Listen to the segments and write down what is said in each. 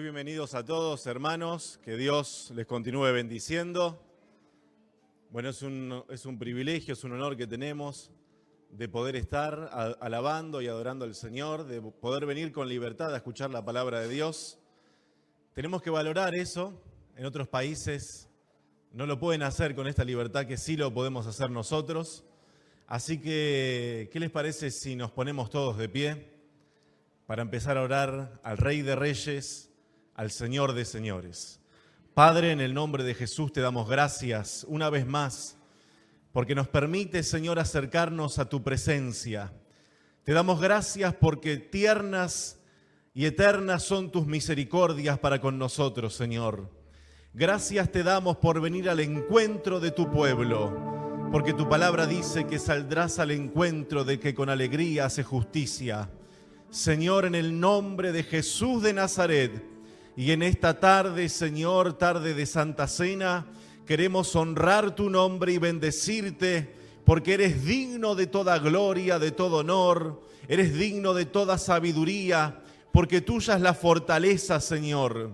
Muy bienvenidos a todos, hermanos, que Dios les continúe bendiciendo. Bueno, es un privilegio, es un honor que tenemos de poder estar alabando y adorando al Señor, de poder venir con libertad a escuchar la palabra de Dios. Tenemos que valorar eso. En otros países no lo pueden hacer con esta libertad que sí lo podemos hacer nosotros. Así que, ¿qué les parece si nos ponemos todos de pie para empezar a orar al Rey de Reyes, al Señor de Señores? Padre, en el nombre de Jesús te damos gracias una vez más porque nos permite, Señor, acercarnos a tu presencia. Te damos gracias porque tiernas y eternas son tus misericordias para con nosotros, Señor. Gracias te damos por venir al encuentro de tu pueblo, porque tu palabra dice que saldrás al encuentro de que con alegría hace justicia. Señor, en el nombre de Jesús de Nazaret, y en esta tarde, Señor, tarde de Santa Cena, queremos honrar tu nombre y bendecirte, porque eres digno de toda gloria, de todo honor, eres digno de toda sabiduría, porque tuya es la fortaleza, Señor.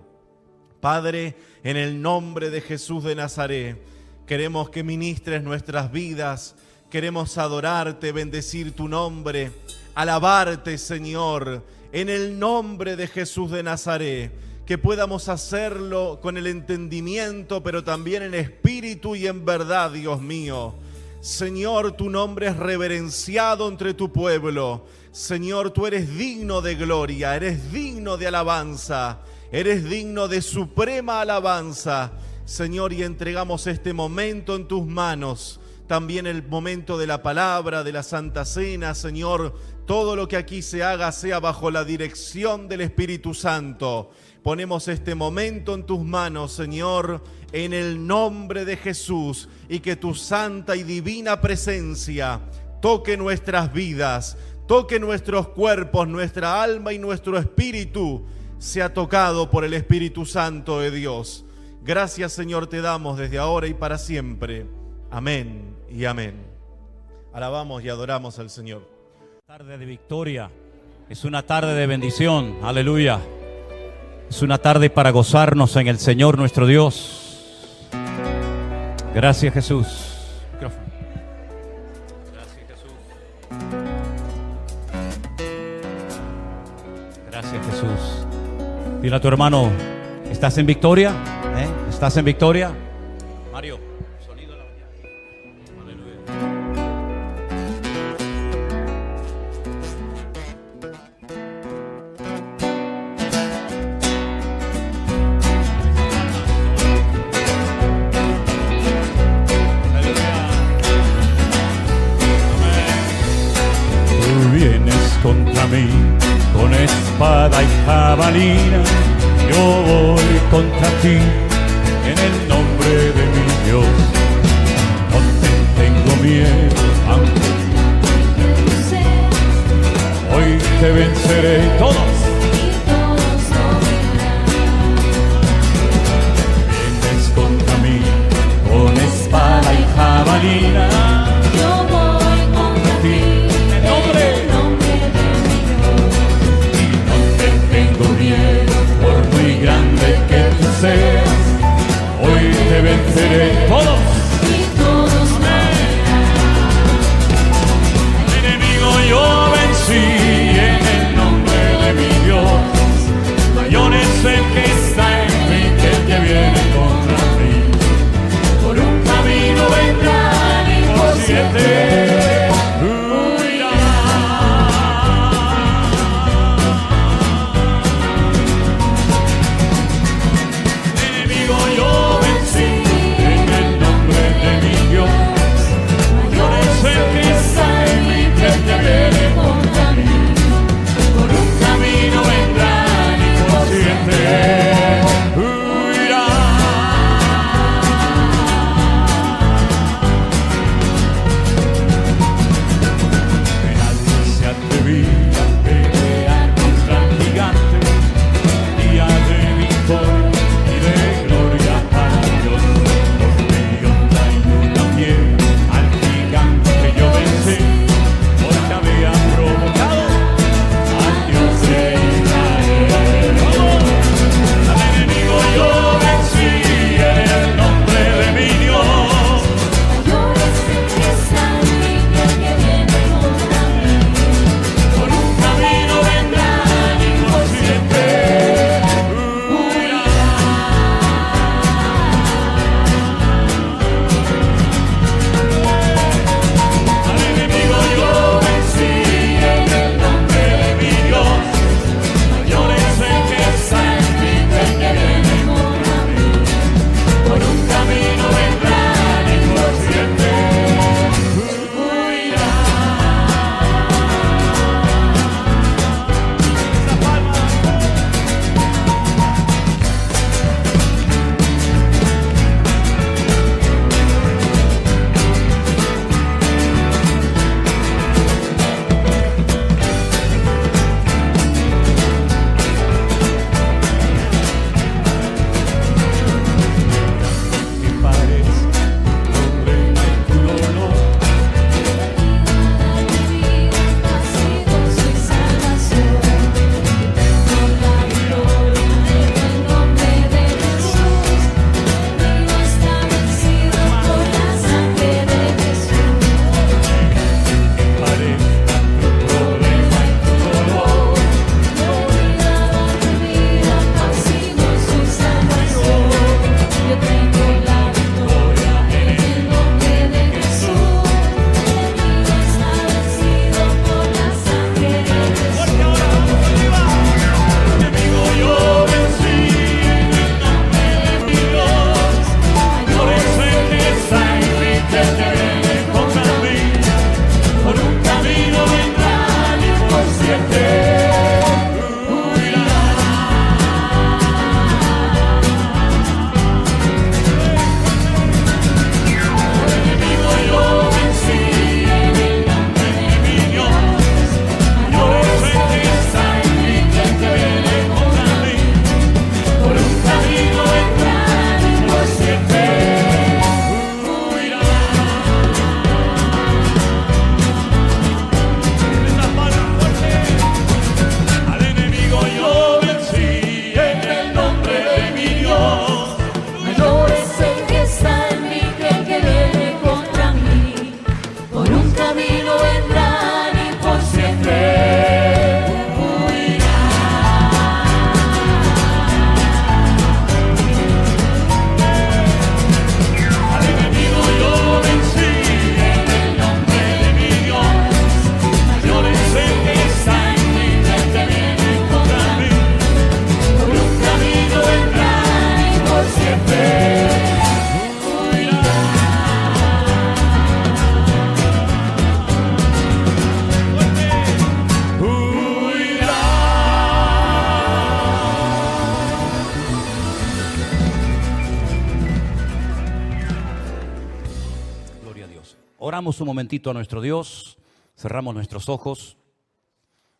Padre, en el nombre de Jesús de Nazaret, queremos que ministres nuestras vidas, queremos adorarte, bendecir tu nombre, alabarte, Señor, en el nombre de Jesús de Nazaret, que podamos hacerlo con el entendimiento, pero también en espíritu y en verdad, Dios mío. Señor, tu nombre es reverenciado entre tu pueblo. Señor, tú eres digno de gloria, eres digno de alabanza, eres digno de suprema alabanza. Señor, y entregamos este momento en tus manos, también el momento de la palabra, de la Santa Cena, Señor. Todo lo que aquí se haga sea bajo la dirección del Espíritu Santo. Ponemos este momento en tus manos, Señor, en el nombre de Jesús, y que tu santa y divina presencia toque nuestras vidas, toque nuestros cuerpos, nuestra alma y nuestro espíritu, sea tocado por el Espíritu Santo de Dios. Gracias, Señor, te damos desde ahora y para siempre. Amén y amén. Alabamos y adoramos al Señor. Tarde de victoria, es una tarde de bendición, aleluya. Es una tarde para gozarnos en el Señor nuestro Dios. Gracias, Jesús. Micrófono. Gracias, Jesús. Gracias, Jesús. Dile a tu hermano, ¿estás en victoria? ¿Estás en victoria? Mario, sonido de la mañana. Aleluya. Contra mí, con espada y jabalina, yo voy contra ti, en el nombre de mi Dios. No te tengo miedo, aunque hoy te venceré. Todos vienes contra mí, con espada y jabalina, yo voy contra ti, en el nombre. Por muy grande que tú seas, hoy te venceré. Todos y todos verán. Enemigo yo vencí en el nombre de mi Dios. Oramos un momentito a nuestro Dios, cerramos nuestros ojos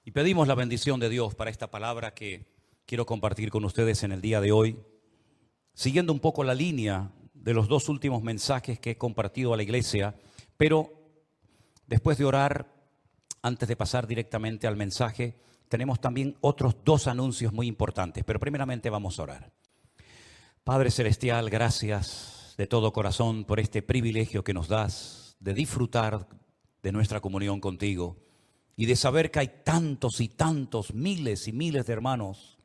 y pedimos la bendición de Dios para esta palabra que quiero compartir con ustedes en el día de hoy, siguiendo un poco la línea de los dos últimos mensajes que he compartido a la iglesia, pero después de orar, antes de pasar directamente al mensaje, tenemos también otros dos anuncios muy importantes, pero primeramente vamos a orar. Padre Celestial, gracias de todo corazón por este privilegio que nos das de disfrutar de nuestra comunión contigo y de saber que hay tantos y tantos, miles y miles de hermanos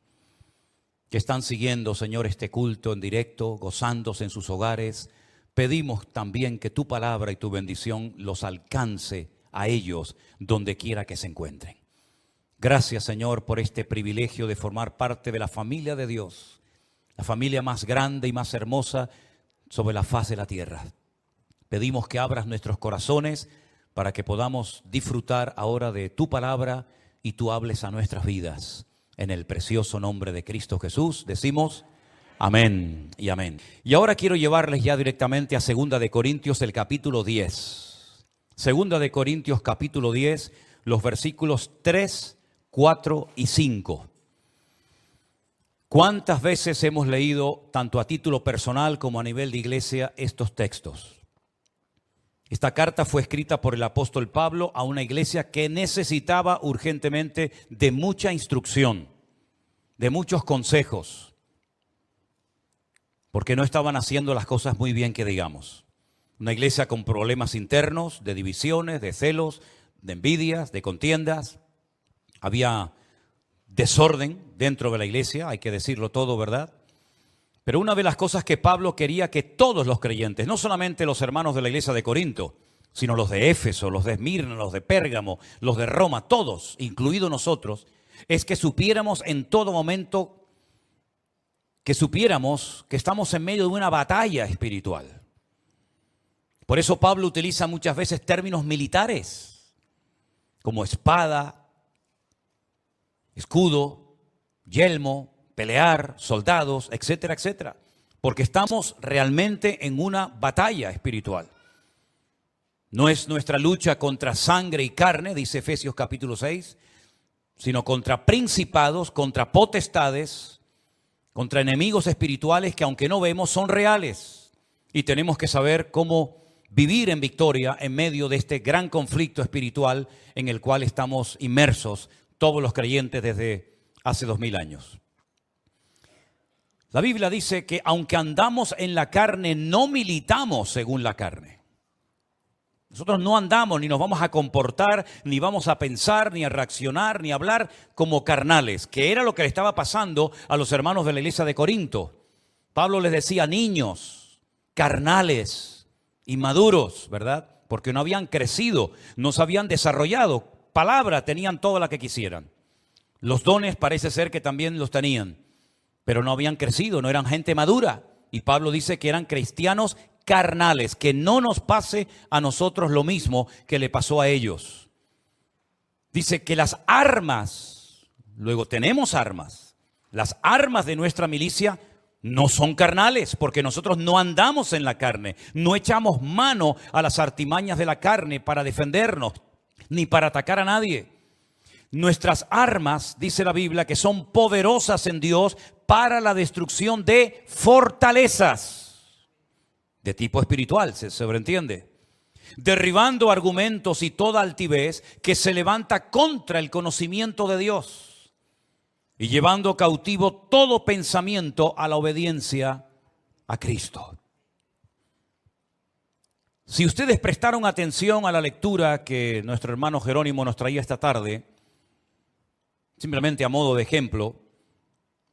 que están siguiendo, Señor, este culto en directo, gozándose en sus hogares. Pedimos también que tu palabra y tu bendición los alcance a ellos donde quiera que se encuentren. Gracias, Señor, por este privilegio de formar parte de la familia de Dios, la familia más grande y más hermosa sobre la faz de la tierra. Pedimos que abras nuestros corazones para que podamos disfrutar ahora de tu palabra y tú hables a nuestras vidas. En el precioso nombre de Cristo Jesús decimos amén y amén. Y ahora quiero llevarles ya directamente a 2 de Corintios, el capítulo 10. 2 de Corintios, capítulo 10, los versículos 3, 4 y 5. ¿Cuántas veces hemos leído, tanto a título personal como a nivel de iglesia, estos textos? Esta carta fue escrita por el apóstol Pablo a una iglesia que necesitaba urgentemente de mucha instrucción, de muchos consejos, porque no estaban haciendo las cosas muy bien, que digamos. Una iglesia con problemas internos, de divisiones, de celos, de envidias, de contiendas. Había desorden dentro de la iglesia, hay que decirlo todo, ¿verdad? Pero una de las cosas que Pablo quería que todos los creyentes, no solamente los hermanos de la iglesia de Corinto, sino los de Éfeso, los de Esmirna, los de Pérgamo, los de Roma, todos, incluidos nosotros, es que supiéramos en todo momento, que supiéramos que estamos en medio de una batalla espiritual. Por eso Pablo utiliza muchas veces términos militares, como espada, escudo, yelmo, pelear, soldados, etcétera, etcétera. Porque estamos realmente en una batalla espiritual. No es nuestra lucha contra sangre y carne, dice Efesios capítulo 6, sino contra principados, contra potestades, contra enemigos espirituales que aunque no vemos son reales. Y tenemos que saber cómo vivir en victoria en medio de este gran conflicto espiritual en el cual estamos inmersos todos los creyentes desde hace 2000 años. La Biblia dice que aunque andamos en la carne, no militamos según la carne. Nosotros no andamos, ni nos vamos a comportar, ni vamos a pensar, ni a reaccionar, ni a hablar como carnales, que era lo que le estaba pasando a los hermanos de la iglesia de Corinto. Pablo les decía niños, carnales, inmaduros, ¿verdad? Porque no habían crecido, no se habían desarrollado. Palabra tenían toda la que quisieran. Los dones parece ser que también los tenían, pero no habían crecido, no eran gente madura. Y Pablo dice que eran cristianos carnales, que no nos pase a nosotros lo mismo que le pasó a ellos. Dice que las armas, luego tenemos armas, las armas de nuestra milicia no son carnales, porque nosotros no andamos en la carne, no echamos mano a las artimañas de la carne para defendernos, ni para atacar a nadie. Nuestras armas, dice la Biblia, que son poderosas en Dios para la destrucción de fortalezas de tipo espiritual, se sobreentiende, derribando argumentos y toda altivez que se levanta contra el conocimiento de Dios y llevando cautivo todo pensamiento a la obediencia a Cristo. Si ustedes prestaron atención a la lectura que nuestro hermano Jerónimo nos traía esta tarde, simplemente a modo de ejemplo,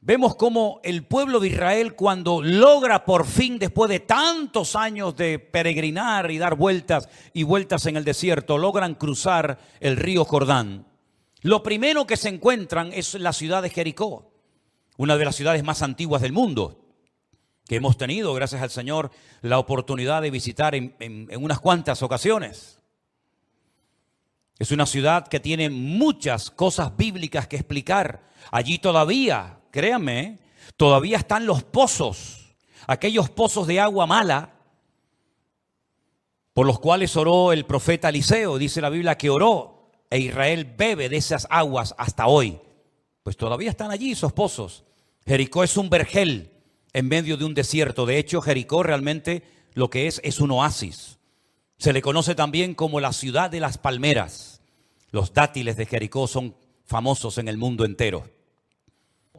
vemos cómo el pueblo de Israel, cuando logra por fin, después de tantos años de peregrinar y dar vueltas y vueltas en el desierto, logran cruzar el río Jordán. Lo primero que se encuentran es la ciudad de Jericó, una de las ciudades más antiguas del mundo, que hemos tenido, gracias al Señor, la oportunidad de visitar en unas cuantas ocasiones. Es una ciudad que tiene muchas cosas bíblicas que explicar. Allí todavía, créanme, todavía están los pozos, aquellos pozos de agua mala por los cuales oró el profeta Eliseo. Dice la Biblia que oró e Israel bebe de esas aguas hasta hoy. Pues todavía están allí esos pozos. Jericó es un vergel en medio de un desierto. De hecho, Jericó realmente lo que es un oasis. Se le conoce también como la ciudad de las palmeras. Los dátiles de Jericó son famosos en el mundo entero.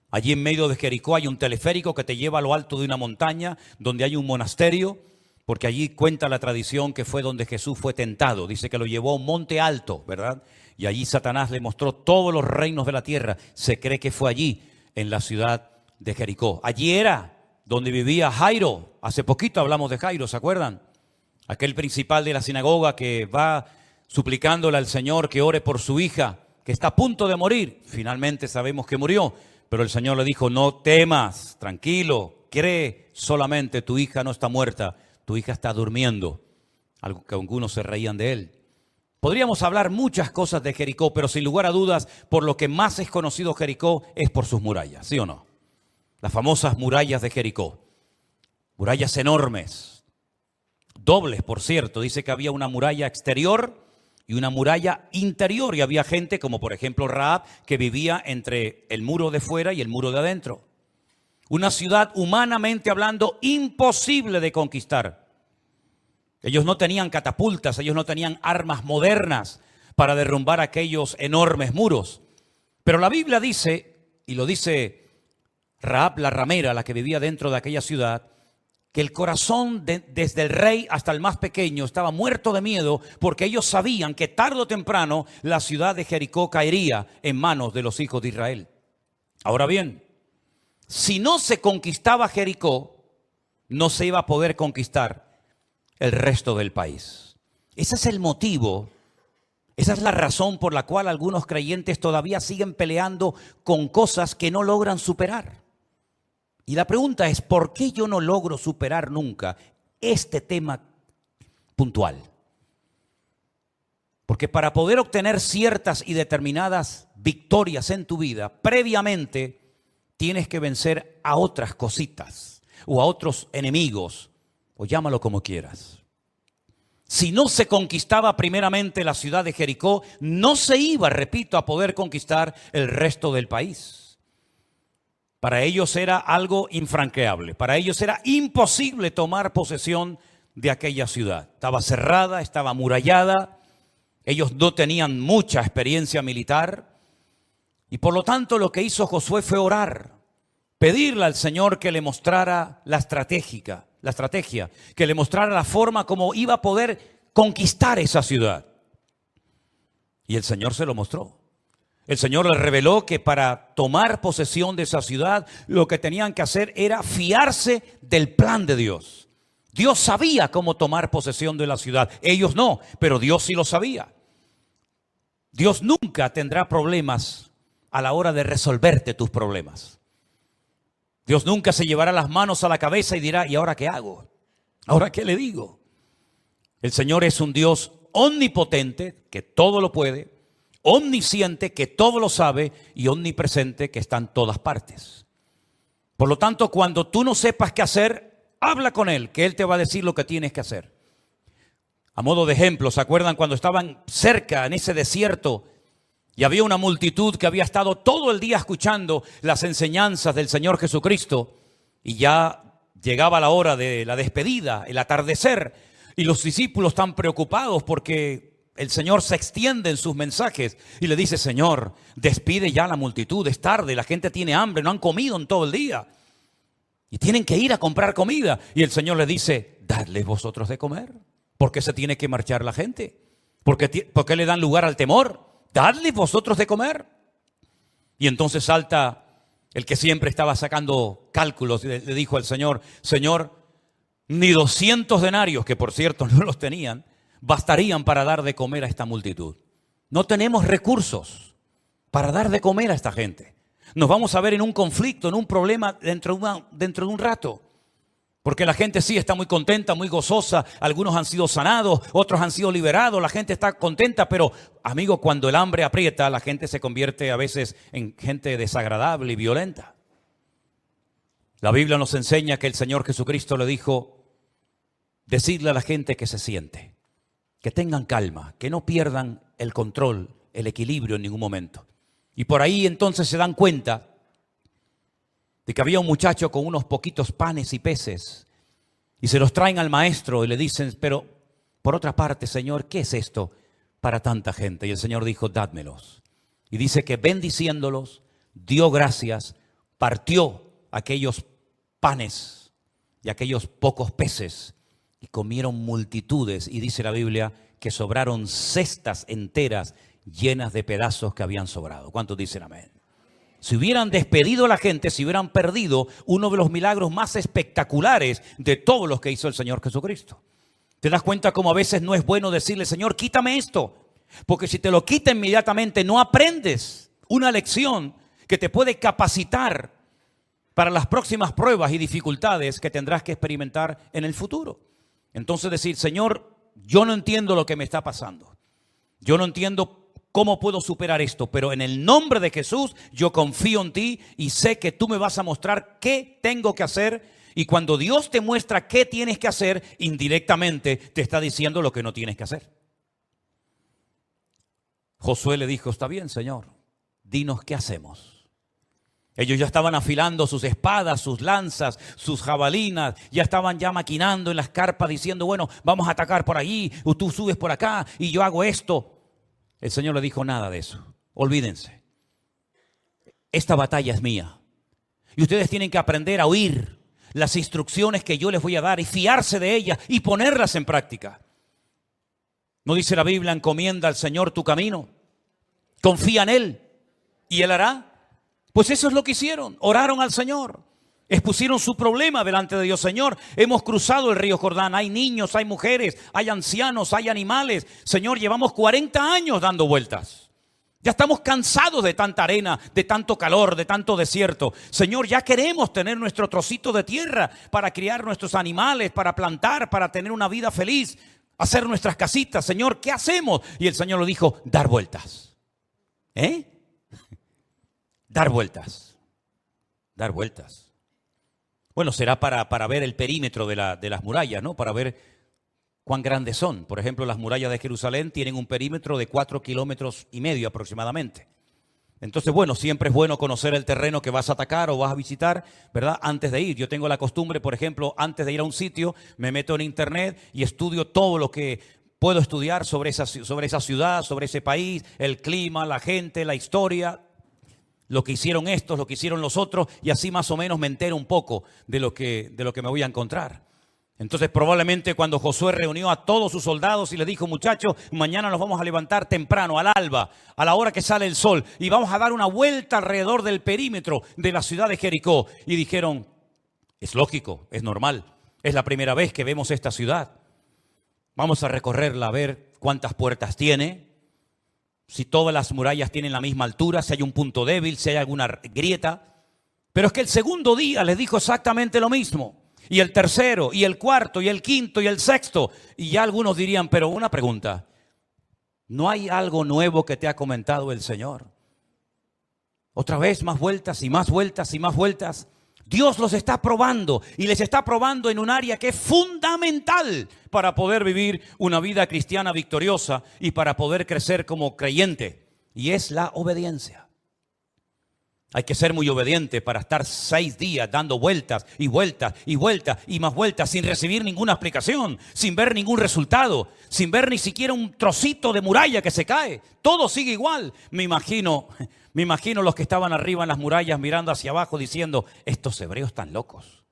Allí en medio de Jericó hay un teleférico que te lleva a lo alto de una montaña donde hay un monasterio, porque allí cuenta la tradición que fue donde Jesús fue tentado. Dice que lo llevó a un monte alto, ¿verdad? Y allí Satanás le mostró todos los reinos de la tierra. Se cree que fue allí, en la ciudad de Jericó. Allí era donde vivía Jairo. Hace poquito hablamos de Jairo, ¿se acuerdan? Aquel principal de la sinagoga que va suplicándole al Señor que ore por su hija, que está a punto de morir. Finalmente sabemos que murió, pero el Señor le dijo: no temas, tranquilo, cree solamente, tu hija no está muerta, tu hija está durmiendo. Algo que algunos se reían de él. Podríamos hablar muchas cosas de Jericó, pero sin lugar a dudas, por lo que más es conocido Jericó es por sus murallas, ¿sí o no? Las famosas murallas de Jericó. Murallas enormes, dobles, por cierto. Dice que había una muralla exterior y una muralla interior. Y había gente, como por ejemplo Rahab, que vivía entre el muro de fuera y el muro de adentro. Una ciudad, humanamente hablando, imposible de conquistar. Ellos no tenían catapultas, ellos no tenían armas modernas para derrumbar aquellos enormes muros. Pero la Biblia dice, y lo dice Rahab la ramera, la que vivía dentro de aquella ciudad, que el corazón desde el rey hasta el más pequeño estaba muerto de miedo, porque ellos sabían que tarde o temprano la ciudad de Jericó caería en manos de los hijos de Israel. Ahora bien, si no se conquistaba Jericó, no se iba a poder conquistar el resto del país. Ese es el motivo, esa es la razón por la cual algunos creyentes todavía siguen peleando con cosas que no logran superar. Y la pregunta es, ¿por qué yo no logro superar nunca este tema puntual? Porque para poder obtener ciertas y determinadas victorias en tu vida, previamente tienes que vencer a otras cositas o a otros enemigos, o llámalo como quieras. Si no se conquistaba primeramente la ciudad de Jericó, no se iba, repito, a poder conquistar el resto del país. Para ellos era algo infranqueable. Para ellos era imposible tomar posesión de aquella ciudad. Estaba cerrada, estaba amurallada. Ellos no tenían mucha experiencia militar. Y por lo tanto lo que hizo Josué fue orar. Pedirle al Señor que le mostrara la estrategia, que le mostrara la forma como iba a poder conquistar esa ciudad. Y el Señor se lo mostró. El Señor le reveló que para tomar posesión de esa ciudad, lo que tenían que hacer era fiarse del plan de Dios. Dios sabía cómo tomar posesión de la ciudad. Ellos no, pero Dios sí lo sabía. Dios nunca tendrá problemas a la hora de resolverte tus problemas. Dios nunca se llevará las manos a la cabeza y dirá: ¿y ahora qué hago? ¿Ahora qué le digo? El Señor es un Dios omnipotente, que todo lo puede, omnisciente, que todo lo sabe, y omnipresente, que está en todas partes. Por lo tanto, cuando tú no sepas qué hacer, habla con Él, que Él te va a decir lo que tienes que hacer. A modo de ejemplo, ¿se acuerdan cuando estaban cerca en ese desierto y había una multitud que había estado todo el día escuchando las enseñanzas del Señor Jesucristo, y ya llegaba la hora de la despedida, el atardecer, y los discípulos están preocupados porque el Señor se extiende en sus mensajes y le dice: Señor, despide ya a la multitud, es tarde, la gente tiene hambre, no han comido en todo el día y tienen que ir a comprar comida. Y el Señor le dice: dadles vosotros de comer. ¿Por qué se tiene que marchar la gente? ¿Por qué le dan lugar al temor? Dadles vosotros de comer. Y entonces salta el que siempre estaba sacando cálculos y le dijo al Señor: Señor, ni 200 denarios, que por cierto no los tenían, bastarían para dar de comer a esta multitud. No tenemos recursos para dar de comer a esta gente. Nos vamos a ver en un conflicto, en un problema dentro de un rato. Porque la gente sí está muy contenta, muy gozosa. Algunos han sido sanados, otros han sido liberados. La gente está contenta, pero amigo, cuando el hambre aprieta, la gente se convierte a veces en gente desagradable y violenta. La Biblia nos enseña que el Señor Jesucristo le dijo: decidle a la gente que se siente. que tengan calma, que no pierdan el control, el equilibrio en ningún momento. Y por ahí entonces se dan cuenta de que había un muchacho con unos poquitos panes y peces y se los traen al maestro y le dicen, pero por otra parte, Señor, ¿qué es esto para tanta gente? Y el Señor dijo, dádmelos. Y dice que bendiciéndolos, dio gracias, partió aquellos panes y aquellos pocos peces y comieron multitudes. Y dice la Biblia que sobraron cestas enteras llenas de pedazos que habían sobrado. ¿Cuántos dicen amén? Si hubieran despedido a la gente, si hubieran perdido uno de los milagros más espectaculares de todos los que hizo el Señor Jesucristo. ¿Te das cuenta cómo a veces no es bueno decirle, Señor, quítame esto? Porque si te lo quita inmediatamente, no aprendes una lección que te puede capacitar para las próximas pruebas y dificultades que tendrás que experimentar en el futuro. Entonces decir, Señor, yo no entiendo lo que me está pasando. Yo no entiendo ¿cómo puedo superar esto? Pero en el nombre de Jesús yo confío en ti y sé que tú me vas a mostrar qué tengo que hacer. Y cuando Dios te muestra qué tienes que hacer, indirectamente te está diciendo lo que no tienes que hacer. Josué le dijo, está bien, Señor, dinos qué hacemos. Ellos ya estaban afilando sus espadas, sus lanzas, sus jabalinas, ya estaban ya maquinando en las carpas diciendo, bueno, vamos a atacar por ahí, o tú subes por acá y yo hago esto. El Señor le dijo nada de eso. Olvídense. Esta batalla es mía. Y ustedes tienen que aprender a oír las instrucciones que yo les voy a dar y fiarse de ellas y ponerlas en práctica. ¿No dice la Biblia, encomienda al Señor tu camino? Confía en Él y Él hará. Pues eso es lo que hicieron. Oraron al Señor. Expusieron su problema delante de Dios. Señor, hemos cruzado el río Jordán. Hay niños, hay mujeres, hay ancianos, hay animales. Señor, llevamos 40 años dando vueltas. Ya estamos cansados de tanta arena, de tanto calor, de tanto desierto. Señor, ya queremos tener nuestro trocito de tierra para criar nuestros animales, para plantar, para tener una vida feliz, hacer nuestras casitas. Señor, ¿qué hacemos? Y el Señor le dijo, dar vueltas. Dar vueltas. Dar vueltas. Bueno, será para ver el perímetro de las murallas, ¿no? Para ver cuán grandes son. Por ejemplo, las murallas de Jerusalén tienen un perímetro de 4,5 kilómetros aproximadamente. Entonces, bueno, siempre es bueno conocer el terreno que vas a atacar o vas a visitar, ¿verdad? Antes de ir. Yo tengo la costumbre, por ejemplo, antes de ir a un sitio, me meto en internet y estudio todo lo que puedo estudiar sobre esa ciudad, sobre ese país, el clima, la gente, la historia, lo que hicieron estos, lo que hicieron los otros, y así más o menos me entero un poco de lo que me voy a encontrar. Entonces probablemente cuando Josué reunió a todos sus soldados y les dijo, muchachos, mañana nos vamos a levantar temprano, al alba, a la hora que sale el sol, y vamos a dar una vuelta alrededor del perímetro de la ciudad de Jericó. Y dijeron, es lógico, es normal, es la primera vez que vemos esta ciudad. Vamos a recorrerla a ver cuántas puertas tiene, si todas las murallas tienen la misma altura, si hay un punto débil, si hay alguna grieta. Pero es que el segundo día les dijo exactamente lo mismo. Y el tercero, y el cuarto, y el quinto, y el sexto. Y ya algunos dirían, pero una pregunta, ¿no hay algo nuevo que te ha comentado el Señor? Otra vez más vueltas y más vueltas y más vueltas. Dios los está probando y les está probando en un área que es fundamental para poder vivir una vida cristiana victoriosa y para poder crecer como creyente. Y es la obediencia. Hay que ser muy obediente para estar 6 días dando vueltas y vueltas y vueltas y más vueltas sin recibir ninguna explicación, sin ver ningún resultado, sin ver ni siquiera un trocito de muralla que se cae. Todo sigue igual. Me imagino los que estaban arriba en las murallas mirando hacia abajo diciendo, estos hebreos están locos.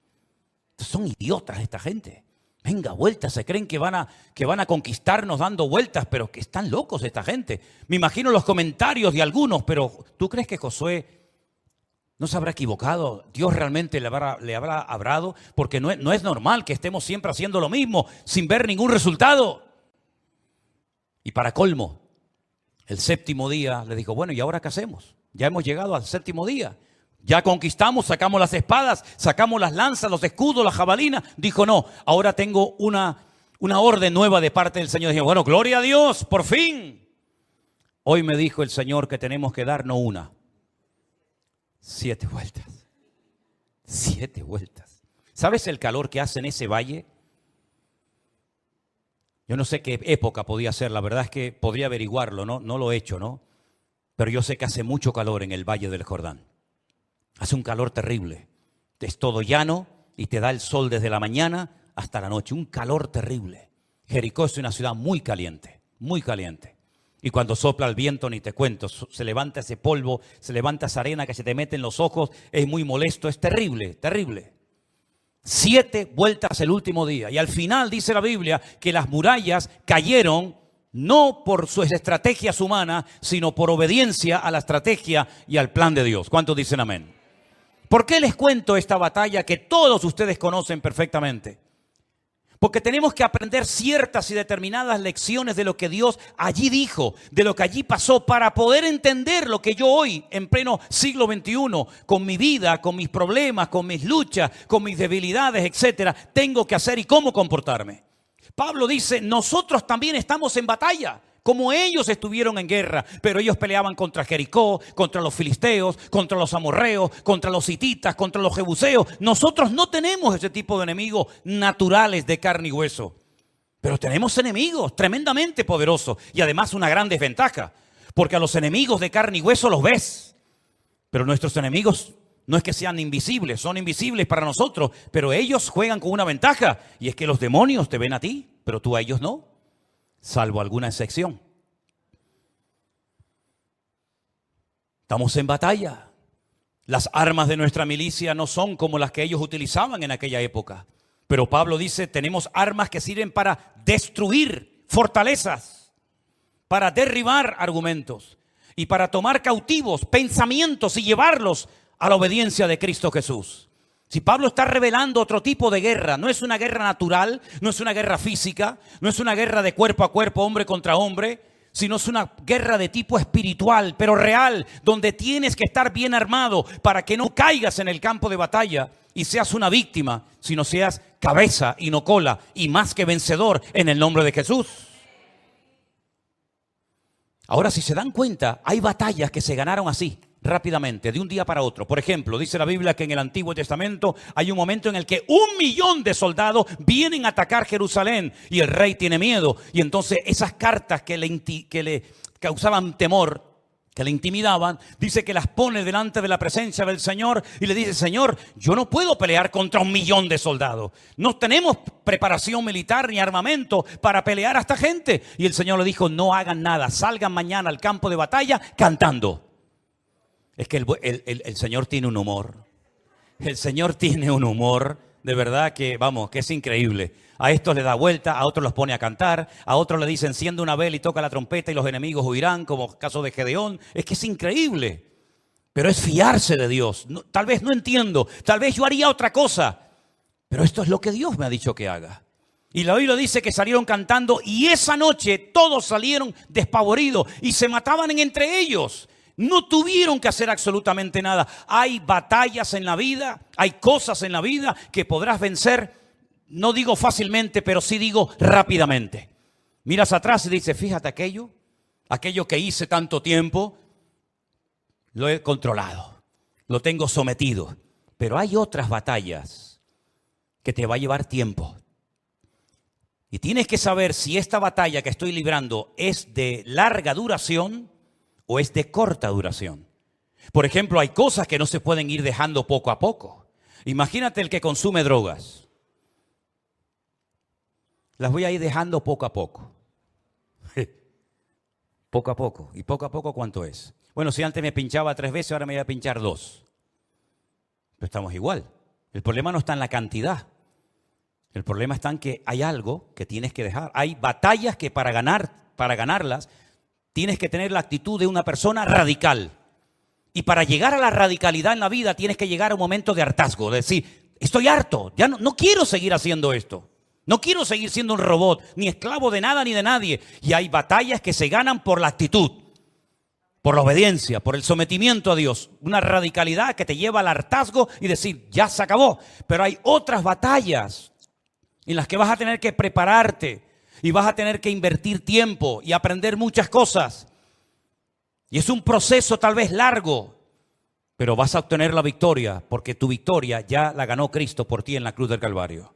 Estos son idiotas esta gente. Venga, vueltas, se creen que van a conquistarnos dando vueltas, pero que están locos esta gente. Me imagino los comentarios de algunos, pero ¿tú crees que Josué no se habrá equivocado? ¿Dios realmente le habrá hablado? Porque no es normal que estemos siempre haciendo lo mismo sin ver ningún resultado. Y para colmo, el 7º día le dijo, bueno, ¿y ahora qué hacemos? Ya hemos llegado al 7º día. Ya conquistamos, sacamos las espadas, sacamos las lanzas, los escudos, las jabalinas. Dijo, no, ahora tengo una orden nueva de parte del Señor. Dije, bueno, gloria a Dios, por fin. Hoy me dijo el Señor que tenemos que dar no una, 7 vueltas. 7 vueltas. ¿Sabes el calor que hace en ese valle? Yo no sé qué época podía ser, la verdad es que podría averiguarlo, no lo he hecho, ¿no? Pero yo sé que hace mucho calor en el Valle del Jordán. Hace un calor terrible. Es todo llano y te da el sol desde la mañana hasta la noche. Un calor terrible. Jericó es una ciudad muy caliente, muy caliente. Y cuando sopla el viento, ni te cuento, se levanta ese polvo, se levanta esa arena que se te mete en los ojos, es muy molesto, es terrible, terrible. 7 vueltas el último día. Y al final dice la Biblia que las murallas cayeron no por sus estrategias humanas, sino por obediencia a la estrategia y al plan de Dios. ¿Cuántos dicen amén? ¿Por qué les cuento esta batalla que todos ustedes conocen perfectamente? Porque tenemos que aprender ciertas y determinadas lecciones de lo que Dios allí dijo, de lo que allí pasó, para poder entender lo que yo hoy, en pleno siglo XXI, con mi vida, con mis problemas, con mis luchas, con mis debilidades, etcétera, tengo que hacer y cómo comportarme. Pablo dice, nosotros también estamos en batalla, como ellos estuvieron en guerra, pero ellos peleaban contra Jericó, contra los filisteos, contra los amorreos, contra los hititas, contra los jebuseos. Nosotros no tenemos ese tipo de enemigos naturales de carne y hueso, pero tenemos enemigos tremendamente poderosos y además una gran desventaja, porque a los enemigos de carne y hueso los ves, pero nuestros enemigos no es que sean invisibles, son invisibles para nosotros, pero ellos juegan con una ventaja y es que los demonios te ven a ti, pero tú a ellos no. Salvo alguna excepción. Estamos en batalla. Las armas de nuestra milicia no son como las que ellos utilizaban en aquella época. Pero Pablo dice, tenemos armas que sirven para destruir fortalezas, para derribar argumentos y para tomar cautivos pensamientos y llevarlos a la obediencia de Cristo Jesús. Si Pablo está revelando otro tipo de guerra, no es una guerra natural, no es una guerra física, no es una guerra de cuerpo a cuerpo, hombre contra hombre, sino es una guerra de tipo espiritual, pero real, donde tienes que estar bien armado para que no caigas en el campo de batalla y seas una víctima, sino seas cabeza y no cola, y más que vencedor en el nombre de Jesús. Ahora, si se dan cuenta, hay batallas que se ganaron así, rápidamente, de un día para otro. Por ejemplo, dice la Biblia que en el Antiguo Testamento hay un momento en el que 1.000.000 de soldados vienen a atacar Jerusalén y el rey tiene miedo. Y entonces esas cartas que le causaban temor, que le intimidaban, dice que las pone delante de la presencia del Señor y le dice, Señor, yo no puedo pelear contra 1.000.000 de soldados. No tenemos preparación militar ni armamento para pelear a esta gente. Y el Señor le dijo, no hagan nada, salgan mañana al campo de batalla cantando. Es que el Señor tiene un humor. El Señor tiene un humor, de verdad que, vamos, que es increíble. A estos le da vuelta, a otros los pone a cantar, a otros le dice enciende una vela y toca la trompeta y los enemigos huirán, como caso de Gedeón. Es que es increíble. Pero es fiarse de Dios. No, tal vez no entiendo, tal vez yo haría otra cosa, pero esto es lo que Dios me ha dicho que haga. Y la Biblia dice que salieron cantando y esa noche todos salieron despavoridos y se mataban entre ellos. No tuvieron que hacer absolutamente nada. Hay batallas en la vida, hay cosas en la vida que podrás vencer, no digo fácilmente, pero sí digo rápidamente. Miras atrás y dices, fíjate aquello que hice tanto tiempo, lo he controlado, lo tengo sometido. Pero hay otras batallas que te va a llevar tiempo. Y tienes que saber si esta batalla que estoy librando es de larga duración o es de corta duración. Por ejemplo, hay cosas que no se pueden ir dejando poco a poco. Imagínate el que consume drogas. Las voy a ir dejando poco a poco. Poco a poco. ¿Y poco a poco cuánto es? Bueno, si antes me pinchaba 3 veces, ahora me voy a pinchar 2. Pero estamos igual. El problema no está en la cantidad. El problema está en que hay algo que tienes que dejar. Hay batallas que para ganarlas, tienes que tener la actitud de una persona radical. Y para llegar a la radicalidad en la vida tienes que llegar a un momento de hartazgo. De decir, estoy harto, ya no quiero seguir haciendo esto. No quiero seguir siendo un robot, ni esclavo de nada ni de nadie. Y hay batallas que se ganan por la actitud, por la obediencia, por el sometimiento a Dios. Una radicalidad que te lleva al hartazgo y decir, ya se acabó. Pero hay otras batallas en las que vas a tener que prepararte. Y vas a tener que invertir tiempo y aprender muchas cosas. Y es un proceso tal vez largo, pero vas a obtener la victoria porque tu victoria ya la ganó Cristo por ti en la cruz del Calvario.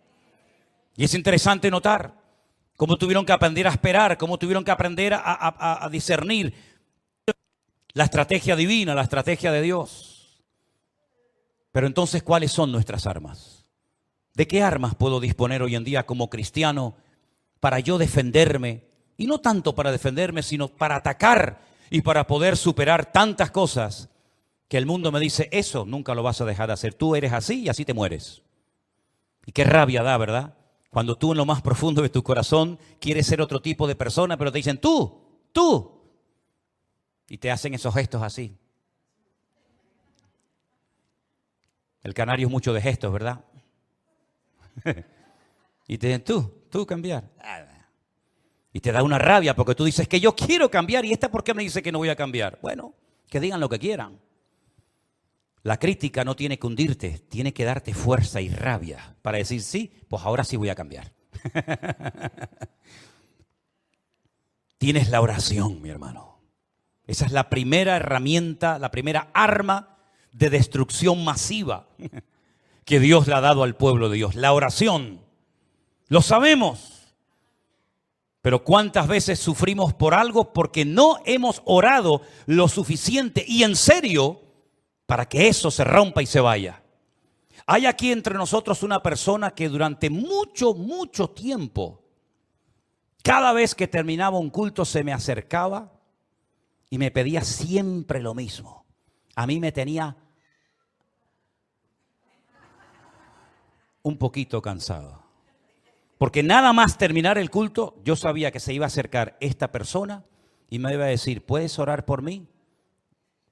Y es interesante notar cómo tuvieron que aprender a esperar, cómo tuvieron que aprender a discernir la estrategia divina, la estrategia de Dios. Pero entonces, ¿cuáles son nuestras armas? ¿De qué armas puedo disponer hoy en día como cristiano para yo defenderme? Y no tanto para defenderme, sino para atacar y para poder superar tantas cosas que el mundo me dice, eso nunca lo vas a dejar de hacer. Tú eres así y así te mueres. Y qué rabia da, ¿verdad? Cuando tú en lo más profundo de tu corazón quieres ser otro tipo de persona, pero te dicen tú. Y te hacen esos gestos así. El canario es mucho de gestos, ¿verdad? Y te dicen tú cambiar. Y te da una rabia porque tú dices que yo quiero cambiar y esta ¿por qué me dice que no voy a cambiar? Bueno, que digan lo que quieran. La crítica no tiene que hundirte, tiene que darte fuerza y rabia para decir sí, pues ahora sí voy a cambiar. Tienes la oración, mi hermano. Esa es la primera herramienta, la primera arma de destrucción masiva que Dios le ha dado al pueblo de Dios. La oración. Lo sabemos. Pero ¿cuántas veces sufrimos por algo porque no hemos orado lo suficiente y en serio para que eso se rompa y se vaya? Hay aquí entre nosotros una persona que durante mucho tiempo, cada vez que terminaba un culto se me acercaba y me pedía siempre lo mismo. A mí me tenía un poquito cansado. Porque nada más terminar el culto, yo sabía que se iba a acercar esta persona y me iba a decir, ¿puedes orar por mí?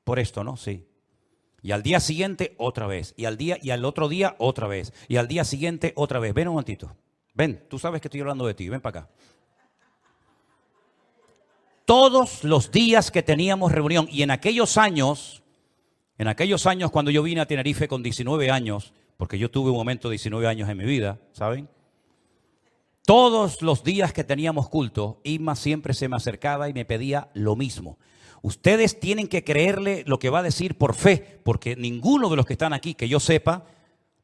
Por esto, ¿no? Sí. Y al día siguiente, otra vez. Y al otro día, otra vez. Y al día siguiente, otra vez. Ven un momentito. Ven, tú sabes que estoy hablando de ti. Ven para acá. Todos los días que teníamos reunión, y en aquellos años cuando yo vine a Tenerife con 19 años, porque yo tuve un momento de 19 años en mi vida, ¿saben? Todos los días que teníamos culto, Isma siempre se me acercaba y me pedía lo mismo. Ustedes tienen que creerle lo que va a decir por fe, porque ninguno de los que están aquí, que yo sepa,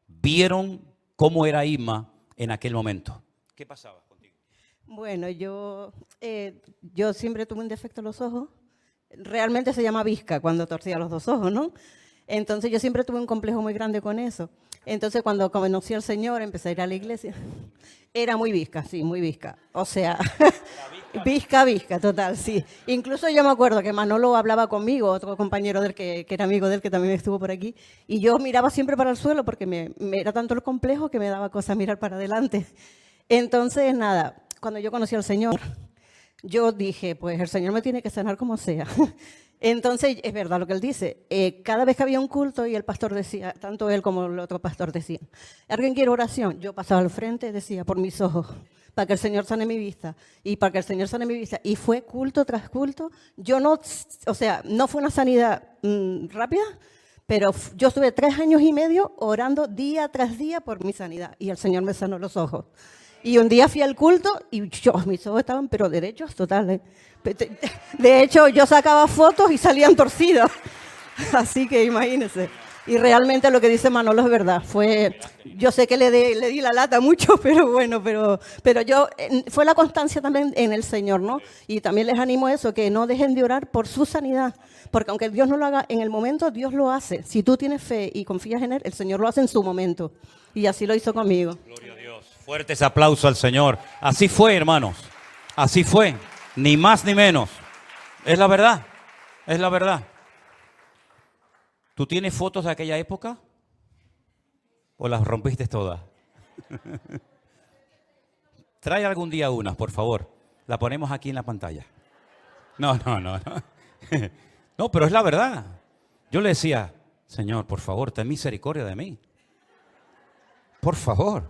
vieron cómo era Isma en aquel momento. ¿Qué pasaba contigo? Bueno, yo siempre tuve un defecto en los ojos. Realmente se llama visca cuando torcía los dos ojos, ¿no? Entonces yo siempre tuve un complejo muy grande con eso. Entonces cuando conocí al Señor, empecé a ir a la iglesia. Era muy visca, sí, muy visca. O sea, visca, total, sí. Incluso yo me acuerdo que Manolo hablaba conmigo, otro compañero del que era amigo del que también estuvo por aquí, y yo miraba siempre para el suelo porque me era tanto el complejo que me daba cosa mirar para adelante. Entonces, nada, cuando yo conocí al Señor, yo dije, pues el Señor me tiene que sanar como sea. Entonces, es verdad lo que él dice. Cada vez que había un culto y el pastor decía, tanto él como el otro pastor decían, ¿alguien quiere oración? Yo pasaba al frente y decía, por mis ojos, para que el Señor sane mi vista. Y para que el Señor sane mi vista. Y fue culto tras culto. Yo no, o sea, no fue una sanidad rápida, pero yo estuve 3 años y medio orando día tras día por mi sanidad. Y el Señor me sanó los ojos. Y un día fui al culto y mis ojos estaban pero derechos totales. De hecho, yo sacaba fotos y salían torcidos. Así que imagínense. Y realmente lo que dice Manolo es verdad. Yo sé que le di la lata mucho, pero bueno, pero fue la constancia también en el Señor, ¿no? Y también les animo a eso, que no dejen de orar por su sanidad. Porque aunque Dios no lo haga en el momento, Dios lo hace. Si tú tienes fe y confías en Él, el Señor lo hace en su momento. Y así lo hizo conmigo. Gloria a Dios. Fuertes aplausos al Señor. Así fue, hermanos. Así fue. Ni más ni menos. Es la verdad. Es la verdad. ¿Tú tienes fotos de aquella época? ¿O las rompiste todas? Trae algún día unas, por favor. La ponemos aquí en la pantalla. No. No, pero es la verdad. Yo le decía, Señor, por favor, ten misericordia de mí. Por favor,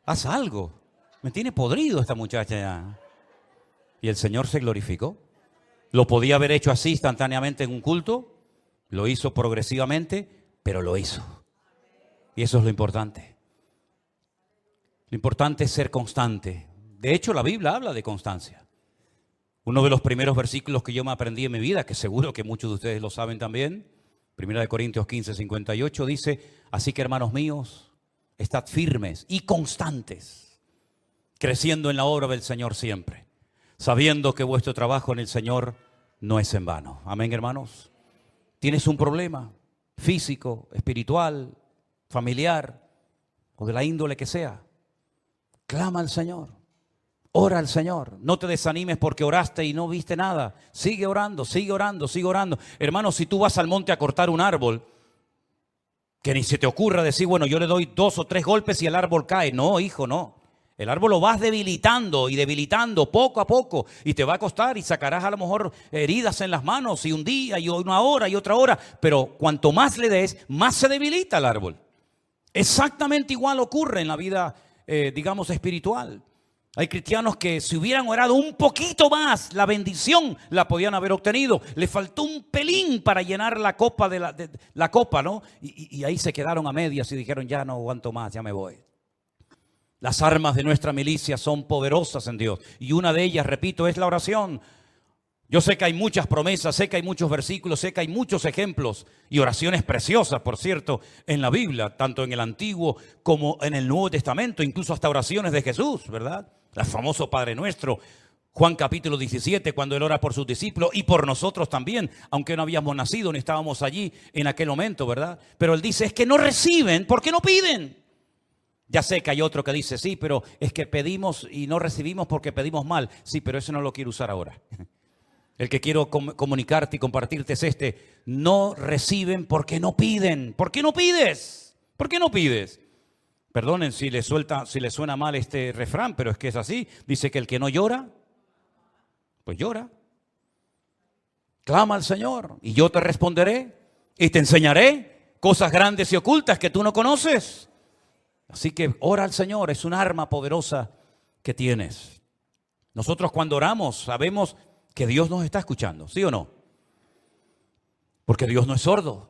haz algo. Me tiene podrido esta muchacha ya. Y el Señor se glorificó. Lo podía haber hecho así instantáneamente en un culto. Lo hizo progresivamente, pero lo hizo. Y eso es lo importante. Lo importante es ser constante. De hecho, la Biblia habla de constancia. Uno de los primeros versículos que yo me aprendí en mi vida, que seguro que muchos de ustedes lo saben también, 1 Corintios 15, 58, dice, así que hermanos míos, estad firmes y constantes creciendo en la obra del Señor siempre, sabiendo que vuestro trabajo en el Señor no es en vano. Amén, hermanos. ¿Tienes un problema físico, espiritual, familiar o de la índole que sea? Clama al Señor, ora al Señor. No te desanimes porque oraste y no viste nada. Sigue orando, sigue orando, sigue orando. Hermanos, si tú vas al monte a cortar un árbol, que ni se te ocurra decir, bueno, yo le doy 2 o 3 golpes y el árbol cae. No, hijo, no. El árbol lo vas debilitando y debilitando poco a poco y te va a costar y sacarás a lo mejor heridas en las manos y un día y una hora y otra hora. Pero cuanto más le des, más se debilita el árbol. Exactamente igual ocurre en la vida digamos espiritual. Hay cristianos que si hubieran orado un poquito más, la bendición la podían haber obtenido. Le faltó un pelín para llenar la copa la copa, ¿no? Y ahí se quedaron a medias y dijeron, ya no aguanto más, ya me voy. Las armas de nuestra milicia son poderosas en Dios. Y una de ellas, repito, es la oración. Yo sé que hay muchas promesas, sé que hay muchos versículos, sé que hay muchos ejemplos y oraciones preciosas, por cierto, en la Biblia, tanto en el Antiguo como en el Nuevo Testamento, incluso hasta oraciones de Jesús, ¿verdad? El famoso Padre Nuestro, Juan capítulo 17, cuando Él ora por sus discípulos y por nosotros también, aunque no habíamos nacido ni estábamos allí en aquel momento, ¿verdad? Pero Él dice, es que no reciben porque no piden. Ya sé que hay otro que dice, sí, pero es que pedimos y no recibimos porque pedimos mal. Sí, pero eso no lo quiero usar ahora. El que quiero comunicarte y compartirte es no reciben porque no piden. ¿Por qué no pides? ¿Por qué no pides? Perdonen si les suena mal este refrán, pero es que es así. Dice que el que no llora, pues llora. Clama al Señor y yo te responderé y te enseñaré cosas grandes y ocultas que tú no conoces. Así que ora al Señor, es un arma poderosa que tienes. Nosotros cuando oramos sabemos que Dios nos está escuchando, ¿sí o no? Porque Dios no es sordo.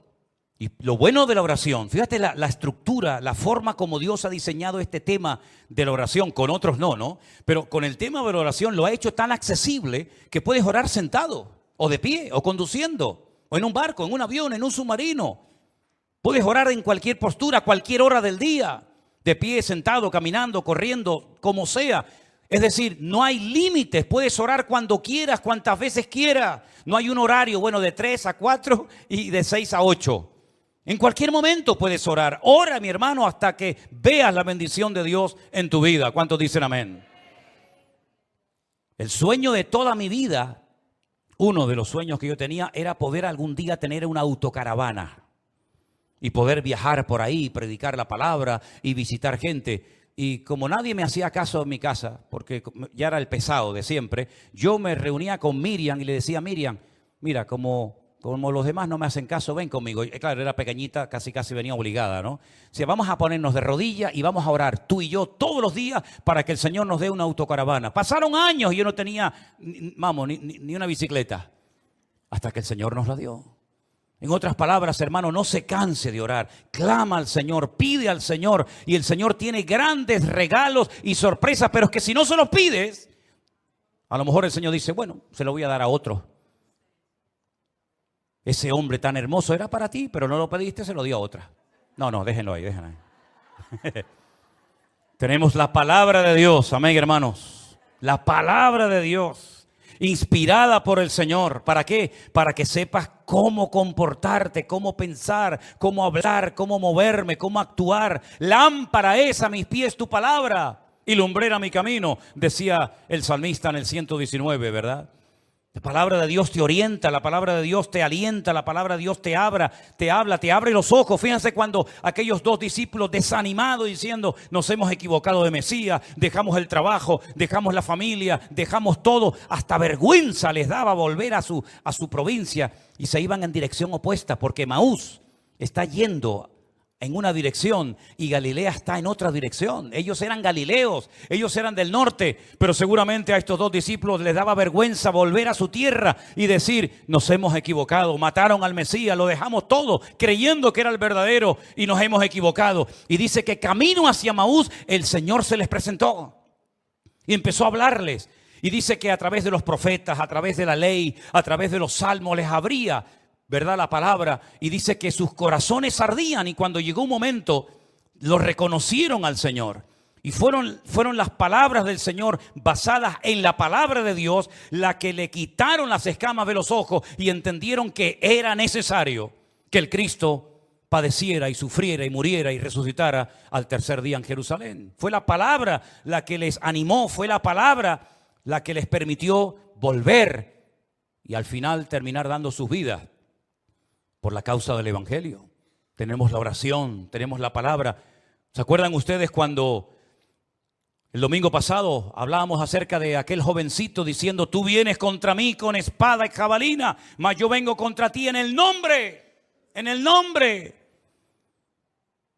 Y lo bueno de la oración, fíjate la estructura, la forma como Dios ha diseñado este tema de la oración, con otros no, pero con el tema de la oración lo ha hecho tan accesible que puedes orar sentado, o de pie, o conduciendo, o en un barco, en un avión, en un submarino. Puedes orar en cualquier postura, cualquier hora del día, de pie, sentado, caminando, corriendo, como sea. Es decir, no hay límites, puedes orar cuando quieras, cuantas veces quieras. No hay un horario, bueno, de 3 a 4 y de 6 a 8. En cualquier momento puedes orar. Ora, mi hermano, hasta que veas la bendición de Dios en tu vida. ¿Cuántos dicen amén? El sueño de toda mi vida, uno de los sueños que yo tenía, era poder algún día tener una autocaravana y poder viajar por ahí, predicar la palabra y visitar gente. Y como nadie me hacía caso en mi casa, porque ya era el pesado de siempre, yo me reunía con Miriam y le decía, Miriam, mira, como los demás no me hacen caso, ven conmigo. Y claro, era pequeñita, casi venía obligada, ¿no? O sea, vamos a ponernos de rodillas y vamos a orar, tú y yo, todos los días, para que el Señor nos dé una autocaravana. Pasaron años y yo no tenía, ni una bicicleta, hasta que el Señor nos la dio. En otras palabras, hermano, no se canse de orar. Clama al Señor, pide al Señor. Y el Señor tiene grandes regalos y sorpresas. Pero es que si no se los pides, a lo mejor el Señor dice, bueno, se lo voy a dar a otro. Ese hombre tan hermoso era para ti, pero no lo pediste, se lo dio a otra. No, déjenlo ahí. Tenemos la palabra de Dios, amén, hermanos. La palabra de Dios. Inspirada por el Señor. ¿Para qué? Para que sepas cómo comportarte, cómo pensar, cómo hablar, cómo moverme, cómo actuar. Lámpara es a mis pies tu palabra y lumbrera mi camino, decía el salmista en el 119, ¿verdad? La palabra de Dios te orienta, la palabra de Dios te alienta, la palabra de Dios te habla, te abre los ojos. Fíjense cuando aquellos 2 discípulos desanimados diciendo, nos hemos equivocado de Mesías, dejamos el trabajo, dejamos la familia, dejamos todo, hasta vergüenza les daba volver a su provincia y se iban en dirección opuesta porque Emaús está yendo en una dirección y Galilea está en otra dirección. Ellos eran galileos, ellos eran del norte, pero seguramente a estos 2 discípulos les daba vergüenza volver a su tierra y decir, nos hemos equivocado, mataron al Mesías, lo dejamos todo creyendo que era el verdadero y nos hemos equivocado. Y dice que camino hacia Emaús el Señor se les presentó y empezó a hablarles. Y dice que a través de los profetas, a través de la ley, a través de los salmos les abría, ¿verdad?, la palabra, y dice que sus corazones ardían y cuando llegó un momento lo reconocieron al Señor Y fueron las palabras del Señor, basadas en la palabra de Dios, la que le quitaron las escamas de los ojos y entendieron que era necesario que el Cristo padeciera y sufriera y muriera y resucitara al tercer día en Jerusalén. Fue la palabra la que les animó, fue la palabra la que les permitió volver y al final terminar dando sus vidas por la causa del Evangelio. Tenemos la oración, tenemos la palabra. ¿Se acuerdan ustedes cuando el domingo pasado hablábamos acerca de aquel jovencito diciendo: tú vienes contra mí con espada y jabalina, mas yo vengo contra ti en el nombre, en el nombre?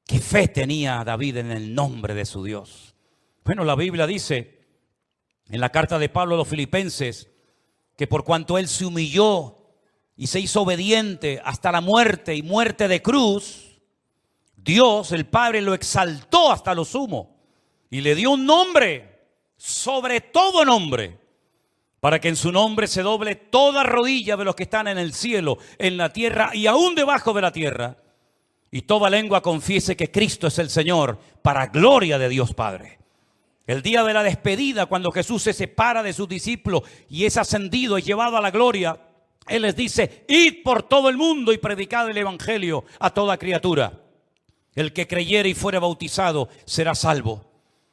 ¿Qué fe tenía David en el nombre de su Dios? Bueno, la Biblia dice en la carta de Pablo a los Filipenses que por cuanto él se humilló y se hizo obediente hasta la muerte y muerte de cruz, Dios, el Padre, lo exaltó hasta lo sumo y le dio un nombre sobre todo nombre, para que en su nombre se doble toda rodilla de los que están en el cielo, en la tierra y aún debajo de la tierra, y toda lengua confiese que Cristo es el Señor, para gloria de Dios Padre. El día de la despedida, cuando Jesús se separa de sus discípulos y es ascendido y llevado a la gloria, Él les dice: id por todo el mundo y predicad el evangelio a toda criatura. El que creyere y fuere bautizado será salvo.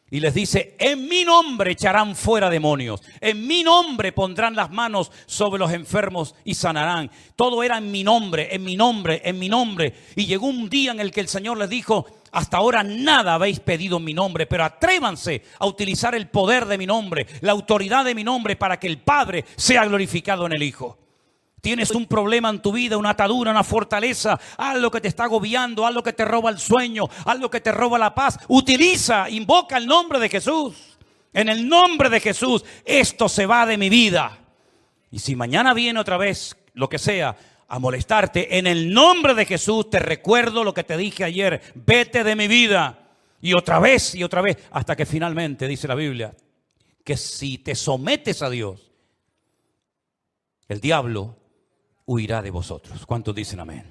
Y les dice: en mi nombre echarán fuera demonios, en mi nombre pondrán las manos sobre los enfermos y sanarán. Todo era en mi nombre, en mi nombre, en mi nombre. Y llegó un día en el que el Señor les dijo: hasta ahora nada habéis pedido en mi nombre, pero atrévanse a utilizar el poder de mi nombre, la autoridad de mi nombre, para que el Padre sea glorificado en el Hijo. Tienes un problema en tu vida, una atadura, una fortaleza, algo que te está agobiando, algo que te roba el sueño, algo que te roba la paz. Utiliza, invoca el nombre de Jesús. En el nombre de Jesús, esto se va de mi vida. Y si mañana viene otra vez, lo que sea, a molestarte, en el nombre de Jesús te recuerdo lo que te dije ayer: vete de mi vida. Y otra vez, hasta que finalmente, dice la Biblia, que si te sometes a Dios, el diablo huirá de vosotros. ¿Cuántos dicen amén?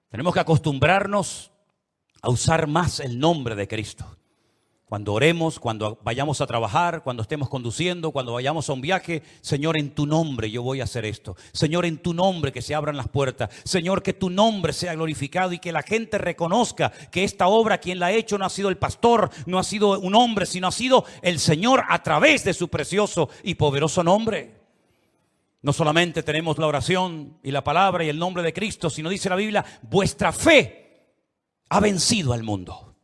Tenemos que acostumbrarnos a usar más el nombre de Cristo. Cuando oremos, cuando vayamos a trabajar, cuando estemos conduciendo, cuando vayamos a un viaje: Señor, en tu nombre yo voy a hacer esto. Señor, en tu nombre que se abran las puertas. Señor, que tu nombre sea glorificado y que la gente reconozca que esta obra, quien la ha hecho, no ha sido el pastor, no ha sido un hombre, sino ha sido el Señor a través de su precioso y poderoso nombre. No solamente tenemos la oración y la palabra y el nombre de Cristo, sino dice la Biblia: vuestra fe ha vencido al mundo.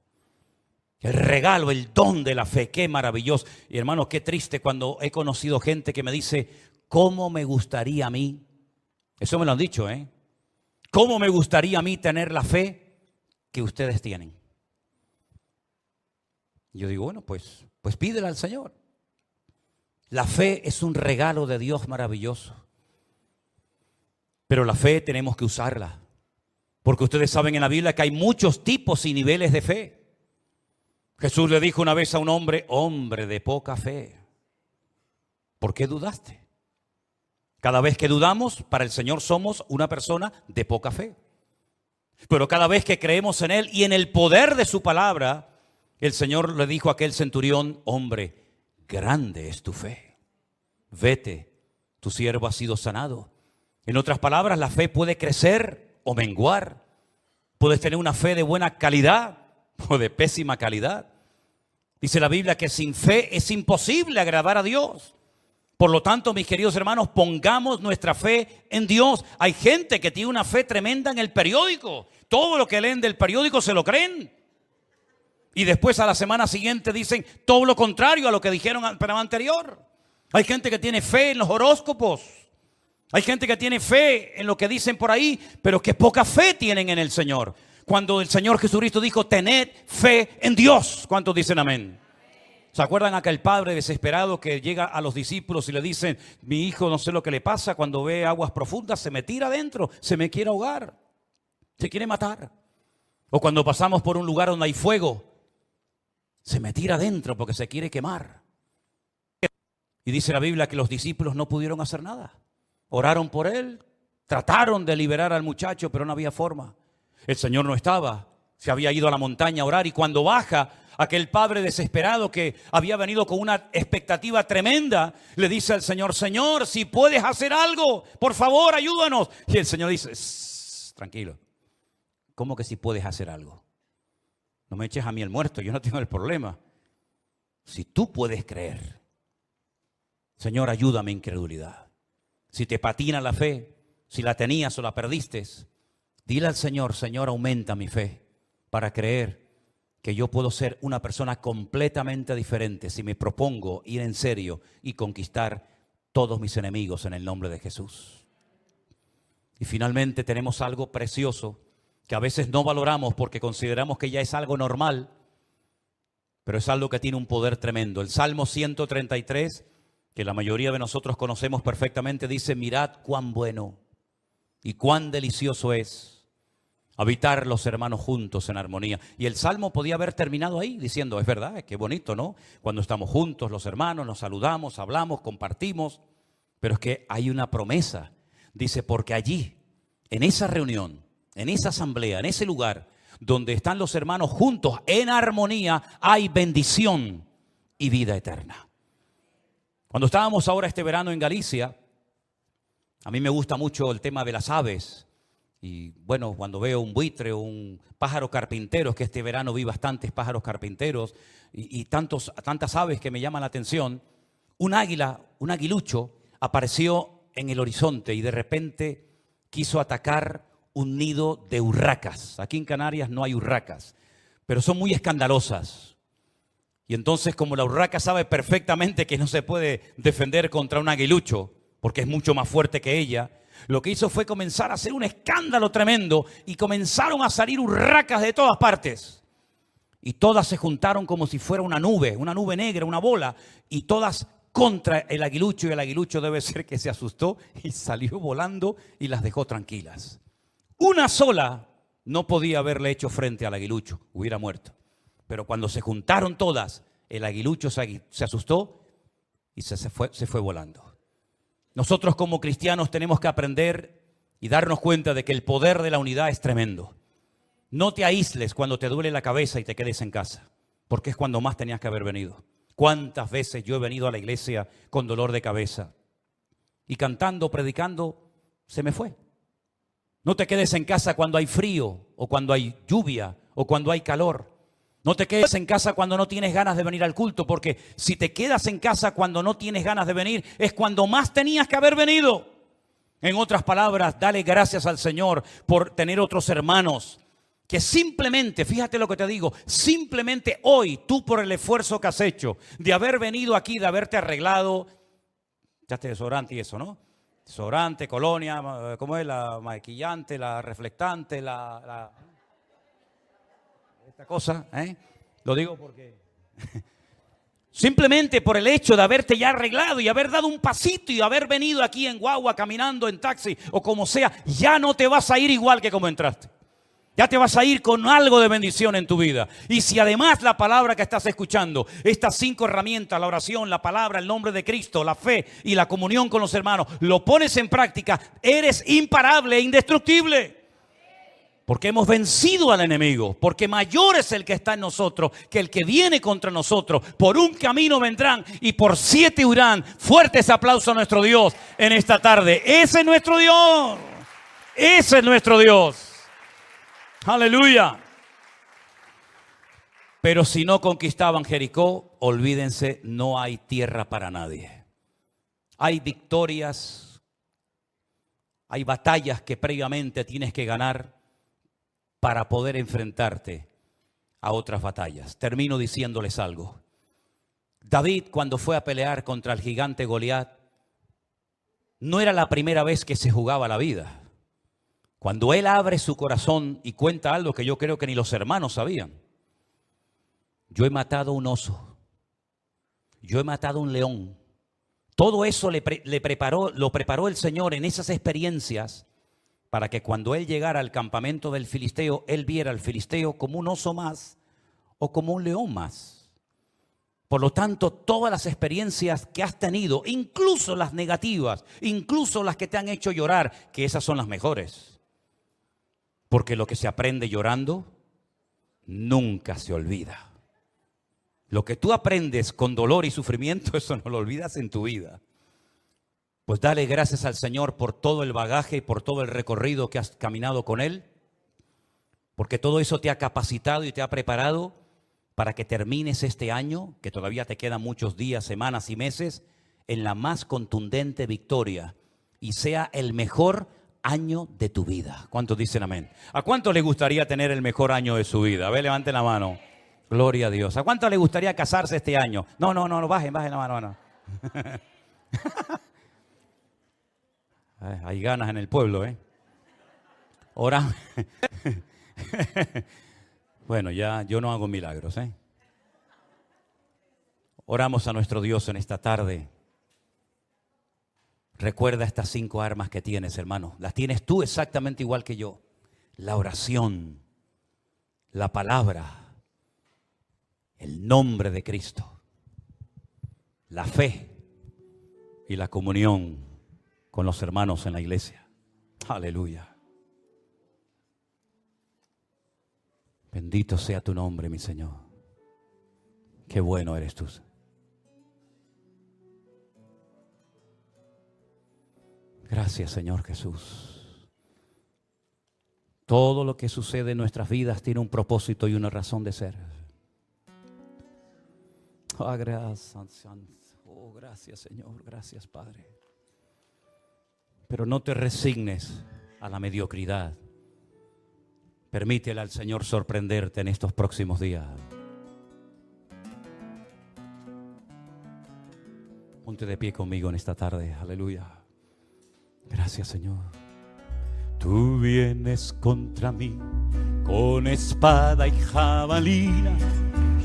El regalo, el don de la fe, qué maravilloso. Y hermanos, qué triste cuando he conocido gente que me dice: ¿cómo me gustaría a mí? Eso me lo han dicho, ¿cómo me gustaría a mí tener la fe que ustedes tienen? Yo digo, bueno, pues pídela al Señor. La fe es un regalo de Dios maravilloso. Pero la fe tenemos que usarla. Porque ustedes saben en la Biblia que hay muchos tipos y niveles de fe. Jesús le dijo una vez a un hombre: hombre de poca fe, ¿por qué dudaste? Cada vez que dudamos, para el Señor somos una persona de poca fe. Pero cada vez que creemos en Él y en el poder de su palabra, el Señor le dijo a aquel centurión: hombre, grande es tu fe. Vete, tu siervo ha sido sanado. En otras palabras, la fe puede crecer o menguar. Puedes tener una fe de buena calidad o de pésima calidad. Dice la Biblia que sin fe es imposible agradar a Dios. Por lo tanto, mis queridos hermanos, pongamos nuestra fe en Dios. Hay gente que tiene una fe tremenda en el periódico. Todo lo que leen del periódico se lo creen. Y después a la semana siguiente dicen todo lo contrario a lo que dijeron el programa anterior. Hay gente que tiene fe en los horóscopos. Hay gente que tiene fe en lo que dicen por ahí, pero que poca fe tienen en el Señor. Cuando el Señor Jesucristo dijo: tened fe en Dios. ¿Cuántos dicen amén? ¿Se acuerdan aquel padre desesperado que llega a los discípulos y le dicen: mi hijo no sé lo que le pasa, cuando ve aguas profundas se me tira adentro, se me quiere ahogar, se quiere matar? O cuando pasamos por un lugar donde hay fuego, se me tira adentro porque se quiere quemar. Y dice la Biblia que los discípulos no pudieron hacer nada. Oraron por él, trataron de liberar al muchacho, pero no había forma. El Señor no estaba, se había ido a la montaña a orar, y cuando baja Aquel padre desesperado que había venido con una expectativa tremenda, le dice al Señor, Señor, si puedes hacer algo, por favor, ayúdanos. Y el Señor dice, tranquilo, ¿cómo que si puedes hacer algo? No me eches a mí el muerto, yo no tengo el problema. Si tú puedes creer, Señor, ayúdame incredulidad. Si te patina la fe, si la tenías o la perdiste, dile al Señor, Señor, aumenta mi fe para creer que yo puedo ser una persona completamente diferente si me propongo ir en serio y conquistar todos mis enemigos en el nombre de Jesús. Y finalmente tenemos algo precioso que a veces no valoramos porque consideramos que ya es algo normal, pero es algo que tiene un poder tremendo. El Salmo 133, que la mayoría de nosotros conocemos perfectamente, dice, mirad cuán bueno y cuán delicioso es habitar los hermanos juntos en armonía. Y el Salmo podía haber terminado ahí diciendo, es verdad, qué bonito, ¿no? Cuando estamos juntos los hermanos, nos saludamos, hablamos, compartimos. Pero es que hay una promesa. Dice, porque allí, en esa reunión, en esa asamblea, en ese lugar donde están los hermanos juntos en armonía, hay bendición y vida eterna. Cuando estábamos ahora este verano en Galicia, a mí me gusta mucho el tema de las aves. Y bueno, cuando veo un buitre o un pájaro carpintero, que este verano vi bastantes pájaros carpinteros y tantas aves que me llaman la atención, un águila, un aguilucho, apareció en el horizonte y de repente quiso atacar un nido de urracas. Aquí en Canarias no hay urracas, pero son muy escandalosas. Y entonces, como la urraca sabe perfectamente que no se puede defender contra un aguilucho, porque es mucho más fuerte que ella, lo que hizo fue comenzar a hacer un escándalo tremendo y comenzaron a salir urracas de todas partes. Y todas se juntaron como si fuera una nube negra, una bola, y todas contra el aguilucho, y el aguilucho debe ser que se asustó y salió volando y las dejó tranquilas. Una sola no podía haberle hecho frente al aguilucho, hubiera muerto. Pero cuando se juntaron todas, el aguilucho se asustó y se fue volando. Nosotros como cristianos tenemos que aprender y darnos cuenta de que el poder de la unidad es tremendo. No te aísles cuando te duele la cabeza y te quedes en casa, porque es cuando más tenías que haber venido. ¿Cuántas veces yo he venido a la iglesia con dolor de cabeza? Y cantando, predicando, se me fue. No te quedes en casa cuando hay frío, o cuando hay lluvia, o cuando hay calor. No te quedes en casa cuando no tienes ganas de venir al culto, porque si te quedas en casa cuando no tienes ganas de venir, es cuando más tenías que haber venido. En otras palabras, dale gracias al Señor por tener otros hermanos que simplemente, fíjate lo que te digo, simplemente hoy, tú por el esfuerzo que has hecho de haber venido aquí, de haberte arreglado, ya te desodorante y eso, ¿no? Desodorante, colonia, ¿cómo es? La maquillante, la reflectante, esta cosa, ¿eh? Lo digo porque simplemente por el hecho de haberte ya arreglado y haber dado un pasito y haber venido aquí en guagua, caminando en taxi o como sea, ya no te vas a ir igual que como entraste. Ya te vas a ir con algo de bendición en tu vida. Y si además la palabra que estás escuchando, estas 5 herramientas, la oración, la palabra, el nombre de Cristo, la fe y la comunión con los hermanos, lo pones en práctica, eres imparable e indestructible. Porque hemos vencido al enemigo, porque mayor es el que está en nosotros que el que viene contra nosotros. Por un camino vendrán y por 7 huirán. Fuertes aplausos a nuestro Dios en esta tarde. Ese es nuestro Dios. Ese es nuestro Dios. Aleluya. Pero si no conquistaban Jericó, olvídense, no hay tierra para nadie. Hay victorias, hay batallas que previamente tienes que ganar para poder enfrentarte a otras batallas. Termino diciéndoles algo. David, cuando fue a pelear contra el gigante Goliat, no era la primera vez que se jugaba la vida. Cuando él abre su corazón y cuenta algo que yo creo que ni los hermanos sabían. Yo he matado un oso. Yo he matado un león. Todo eso lo preparó el Señor en esas experiencias para que cuando él llegara al campamento del filisteo, él viera al filisteo como un oso más o como un león más. Por lo tanto, todas las experiencias que has tenido, incluso las negativas, incluso las que te han hecho llorar, que esas son las mejores. Porque lo que se aprende llorando nunca se olvida. Lo que tú aprendes con dolor y sufrimiento, eso no lo olvidas en tu vida. Pues dale gracias al Señor por todo el bagaje y por todo el recorrido que has caminado con Él, porque todo eso te ha capacitado y te ha preparado para que termines este año, que todavía te quedan muchos días, semanas y meses, en la más contundente victoria y sea el mejor año de tu vida. ¿Cuántos dicen amén? ¿A cuánto le gustaría tener el mejor año de su vida? A ver, levanten la mano. Gloria a Dios. ¿A cuánto le gustaría casarse este año? No, bajen la mano. Hay ganas en el pueblo, ¿eh? Ahora, bueno, ya yo no hago milagros, ¿eh? Oramos a nuestro Dios en esta tarde. Recuerda estas 5 armas que tienes, hermano. Las tienes tú exactamente igual que yo. La oración, la palabra, el nombre de Cristo, la fe y la comunión con los hermanos en la iglesia. Aleluya. Bendito sea tu nombre, mi Señor. Qué bueno eres tú. Gracias, Señor Jesús. Todo lo que sucede en nuestras vidas tiene un propósito y una razón de ser. Oh, gracias, Señor. Gracias, Padre. Pero no te resignes a la mediocridad. Permítele al Señor sorprenderte en estos próximos días. Ponte de pie conmigo en esta tarde. Aleluya. Gracias, Señor. Tú vienes contra mí con espada y jabalina.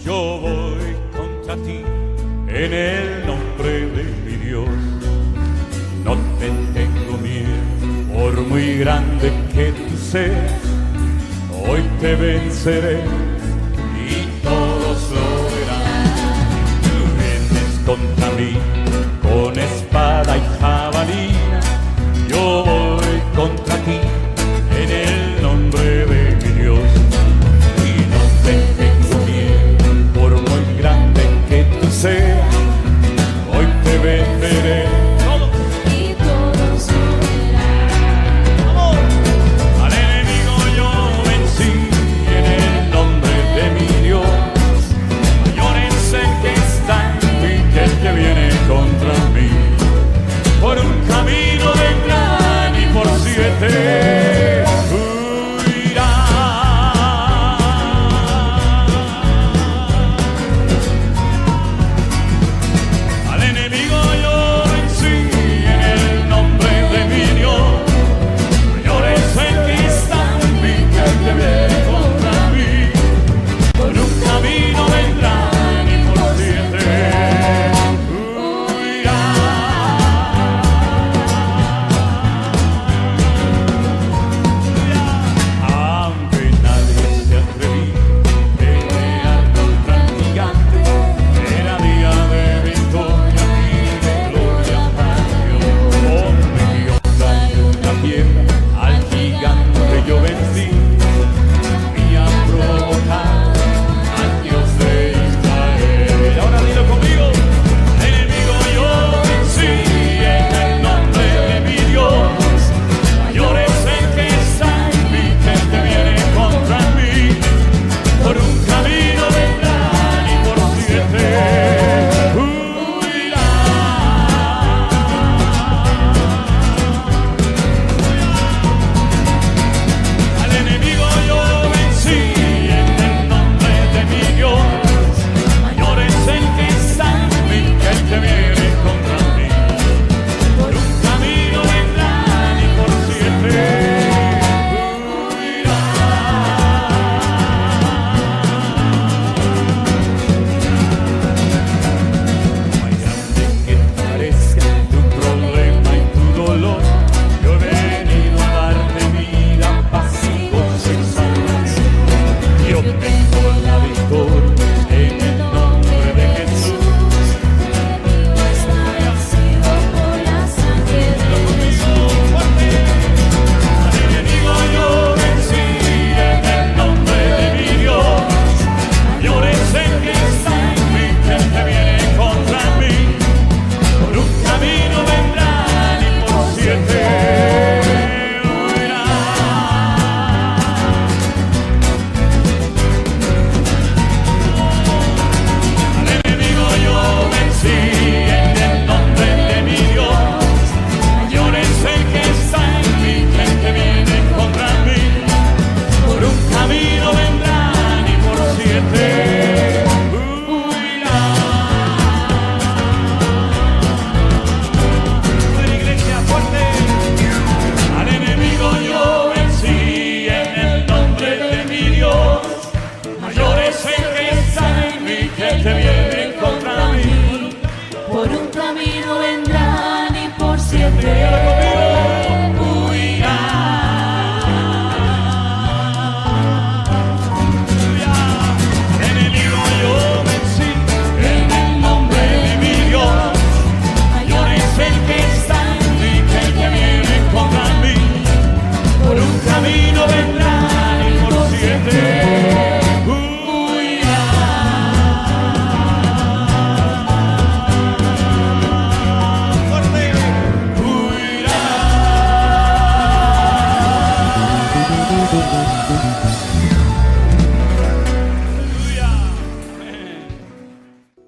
Yo voy contra ti en el nombre de mi Dios. No te tengo miedo, por muy grande que tú seas. Hoy te venceré y todos lo verán. Tú vienes contra mí con espada y jabalina. Yo voy contra ti en el nombre de mi Dios. Y no te tengo miedo, por muy grande que tú seas. Hoy te venceré. Y todos lo verán. Al enemigo yo vencí en el nombre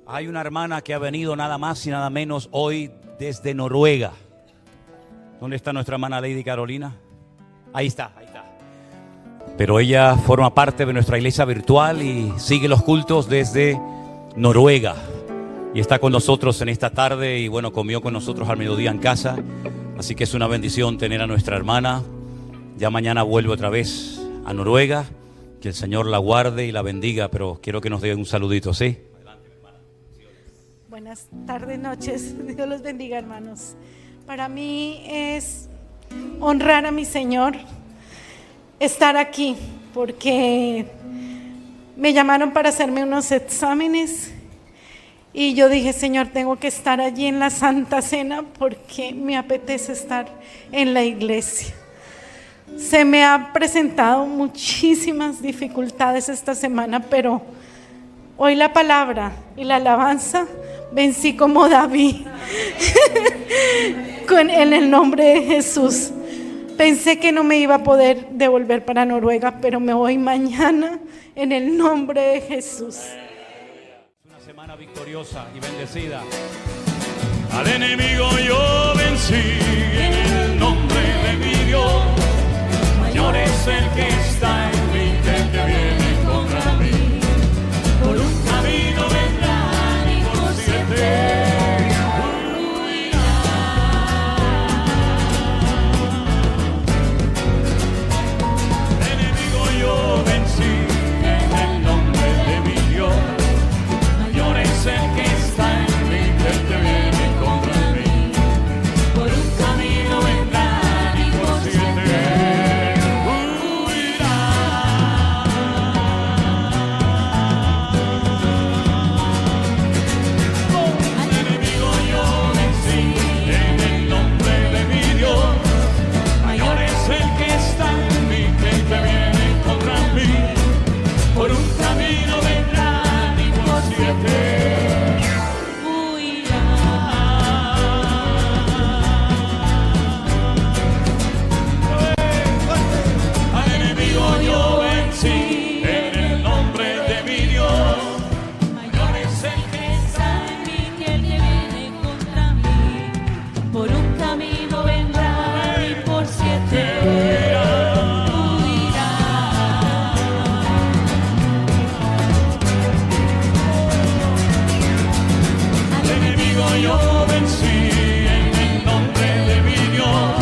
Hay una hermana que ha venido nada más y nada menos hoy desde Noruega. ¿Dónde está nuestra hermana Lady Carolina? Ahí está, ahí está. Pero ella forma parte de nuestra iglesia virtual y sigue los cultos desde Noruega. Y está con nosotros en esta tarde y bueno, comió con nosotros al mediodía en casa. Así que es una bendición tener a nuestra hermana. Ya mañana vuelve otra vez a Noruega. Que el Señor la guarde y la bendiga, pero quiero que nos dé un saludito, ¿sí? Buenas tardes, noches. Dios los bendiga, hermanos. Para mí es honrar a mi Señor estar aquí, porque me llamaron para hacerme unos exámenes y yo dije, Señor, tengo que estar allí en la Santa Cena porque me apetece estar en la iglesia. Se me han presentado muchísimas dificultades esta semana, pero hoy la palabra y la alabanza vencí como David en el nombre de Jesús. Pensé que no me iba a poder devolver para Noruega, pero me voy mañana en el nombre de Jesús. Una semana victoriosa y bendecida. Al enemigo yo vencí en el nombre de mi Dios. Mayor es el que está en mí que el que viene contra mí. Por un camino vendrán y por 7 el que está en mí, el que viene contra mí. Por un camino vendrán y por 7 huirán. Al enemigo yo vencí en el nombre de mi Dios. Mayor es el que está en mí que el que viene contra mí. Por un camino vendrán y por 7 yo vencí en el nombre de mi Dios.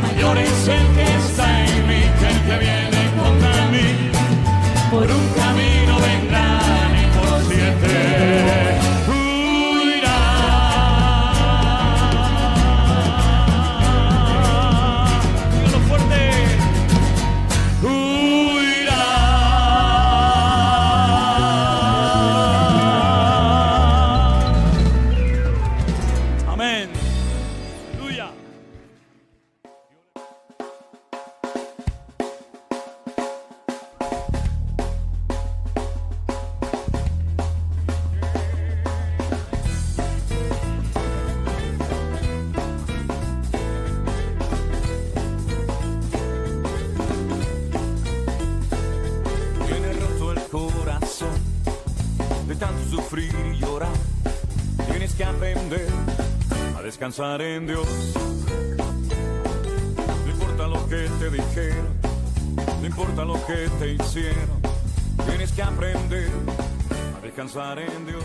Mayor es el que está en mí que el que viene contra mí. Por un camino vendrán y por 7 huirán. Dígalo fuerte. Huirán. Amén. Aleluya. Tienes roto el corazón de tanto sufrir y llorar. Tienes que aprender a descansar en Dios. No importa lo que te dijeron, no importa lo que te hicieron. Tienes que aprender a descansar en Dios.